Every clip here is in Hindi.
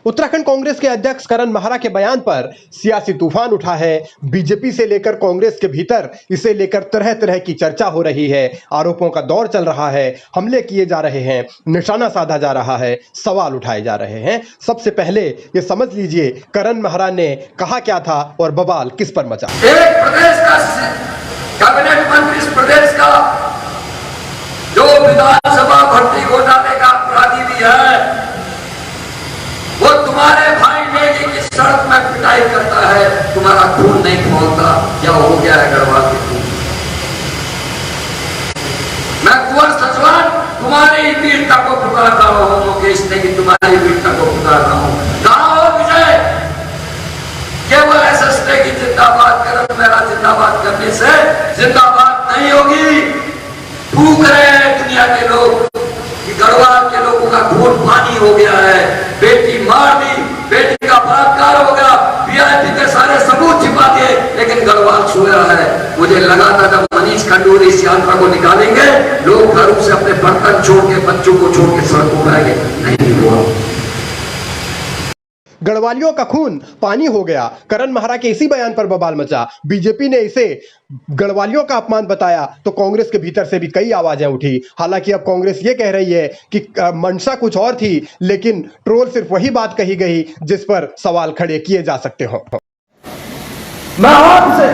उत्तराखंड कांग्रेस के अध्यक्ष करण महरा के बयान पर सियासी तूफान उठा है। बीजेपी से लेकर कांग्रेस के भीतर इसे लेकर तरह तरह की चर्चा हो रही है। आरोपों का दौर चल रहा है, हमले किए जा रहे हैं, निशाना साधा जा रहा है, सवाल उठाए जा रहे हैं। सबसे पहले ये समझ लीजिए करण महरा ने कहा क्या था और बवाल किस पर मचा। एक प्रदेश का कैबिनेट मंत्री, इस प्रदेश का जो विधानसभा भर्ती घोटाले का अपराधी भी है, वो तुम्हारे भाई नेगी की सड़क में पिटाई करता है, तुम्हारा खून नहीं खोलता। क्या हो गया है गढ़वाल के खून? मैं कुंवर सचवान तुम्हारी वीरता को पुकार रहा हूं, मुकेश नेगी तुम्हारी वीरता को पुकार रहा हूं। कहां हो विजय? केवल एसएस नेगी जिंदाबाद, करण महरा जिंदाबाद करने से जिंदाबाद नहीं होगी। भूख रहे हैं दुनिया के लोग कि गढ़वाल के लोगों का खून पानी हो गया है, बेटी मार दी, बेटी का बलात्कार हो गया, वीआईपी के सारे सबूत छिपा दिए, लेकिन गढ़वाल सोया है। मुझे लगा था जब मनीष खंडूरी इस यात्रा को निकालेंगे, लोग घरों से अपने बर्तन छोड़ के, बच्चों को छोड़ के सड़कों पर आएंगे। नहीं हुआ। गढ़वालियों का खून पानी हो गया। करण महरा के इसी बयान पर बवाल मचा। बीजेपी ने इसे गढ़वालियों का अपमान बताया तो कांग्रेस के भीतर से भी कई आवाजें उठी। हालांकि अब कांग्रेस ये कह रही है कि मंशा कुछ और थी, लेकिन ट्रोल सिर्फ वही बात कही गई जिस पर सवाल खड़े किए जा सकते हो। मैं आपसे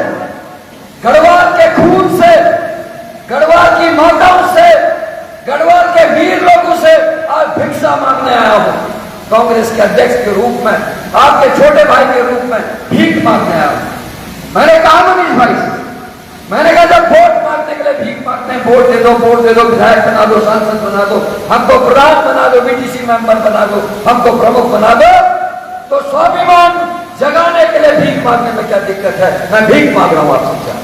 गढ़वाल के खून से, गढ़वाल की माताओं से, गढ़वाल के वीर लोगों से आज भिक्षा मांगने आया हूं। कांग्रेस के अध्यक्ष के रूप में, आपके छोटे भाई के रूप में भीख मांगने आया हूं। मैंने कहा मनीष भाई से, मैंने कहा जब वोट मांगने के लिए भीख मांगते हैं, वोट दे दो, वोट दे दो, विधायक बना दो, सांसद बना दो, हमको प्रधान बना दो, बीटीसी मेंबर बना दो, हमको प्रमुख बना दो, तो स्वाभिमान जगाने के लिए भीख मांगने में क्या दिक्कत है? मैं भीख मांग रहा हूं आपसे।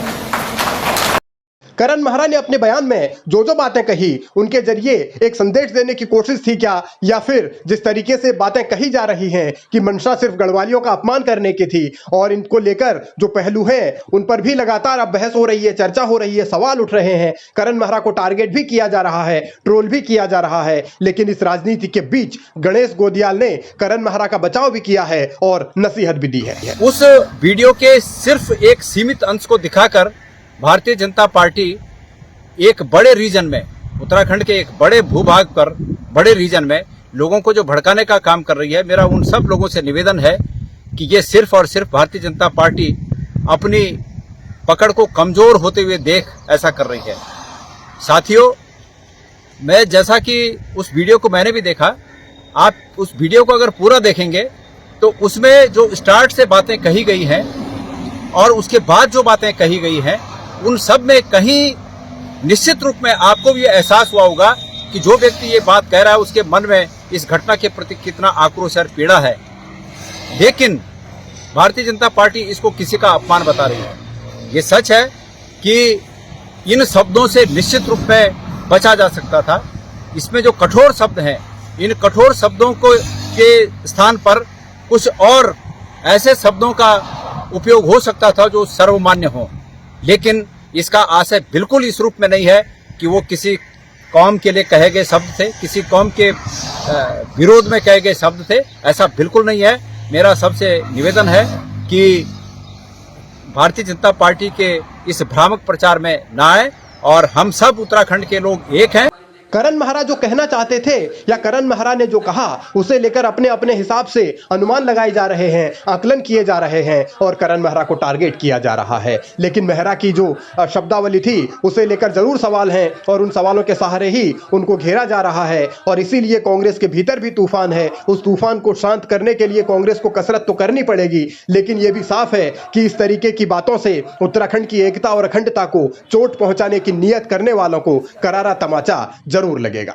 करण महरा ने अपने बयान में जो जो बातें कही उनके जरिए एक संदेश देने की कोशिश थी क्या, या फिर जिस तरीके से बातें कही जा रही हैं कि मंशा सिर्फ गढ़वालियों का अपमान करने की थी और इनको लेकर जो पहलू हैं उन पर भी लगातार अब बहस हो रही है, चर्चा हो रही है, सवाल उठ रहे हैं। करण महरा को टारगेट भी किया जा रहा है, ट्रोल भी किया जा रहा है, लेकिन इस राजनीति के बीच गणेश गोदियाल ने करण महरा का बचाव भी किया है और नसीहत भी दी है। उस वीडियो के सिर्फ एक सीमित अंश को दिखाकर भारतीय जनता पार्टी एक बड़े रीजन में, उत्तराखंड के एक बड़े भूभाग पर, बड़े रीजन में लोगों को जो भड़काने का काम कर रही है। मेरा उन सब लोगों से निवेदन है कि ये सिर्फ और सिर्फ भारतीय जनता पार्टी अपनी पकड़ को कमजोर होते हुए देख ऐसा कर रही है। साथियों, मैं जैसा कि उस वीडियो को मैंने भी देखा, आप उस वीडियो को अगर पूरा देखेंगे तो उसमें जो स्टार्ट से बातें कही गई हैं और उसके बाद जो बातें कही गई हैं, उन सब में कहीं निश्चित रूप में आपको भी एहसास हुआ होगा कि जो व्यक्ति ये बात कह रहा है उसके मन में इस घटना के प्रति कितना आक्रोश और पीड़ा है। लेकिन भारतीय जनता पार्टी इसको किसी का अपमान बता रही है। ये सच है कि इन शब्दों से निश्चित रूप में बचा जा सकता था। इसमें जो कठोर शब्द हैं, इन कठोर शब्दों को के स्थान पर कुछ और ऐसे शब्दों का उपयोग हो सकता था जो सर्वमान्य हो, लेकिन इसका आशय बिल्कुल इस रूप में नहीं है कि वो किसी कौम के लिए कहे गए शब्द थे, किसी कौम के विरोध में कहे गए शब्द थे। ऐसा बिल्कुल नहीं है। मेरा सबसे निवेदन है कि भारतीय जनता पार्टी के इस भ्रामक प्रचार में ना आए और हम सब उत्तराखंड के लोग एक हैं। करण महरा जो कहना चाहते थे या करण महरा ने जो कहा उसे लेकर अपने अपने हिसाब से अनुमान लगाए जा रहे हैं, आकलन किए जा रहे हैं और करण महरा को टारगेट किया जा रहा है। लेकिन महरा की जो शब्दावली थी उसे लेकर जरूर सवाल हैं और उन सवालों के सहारे ही उनको घेरा जा रहा है और इसीलिए कांग्रेस के भीतर भी तूफान है। उस तूफान को शांत करने के लिए कांग्रेस को कसरत तो करनी पड़ेगी, लेकिन यह भी साफ है कि इस तरीके की बातों से उत्तराखंड की एकता और अखंडता को चोट पहुंचाने की नीयत करने वालों को करारा तमाचा जरूर लगेगा।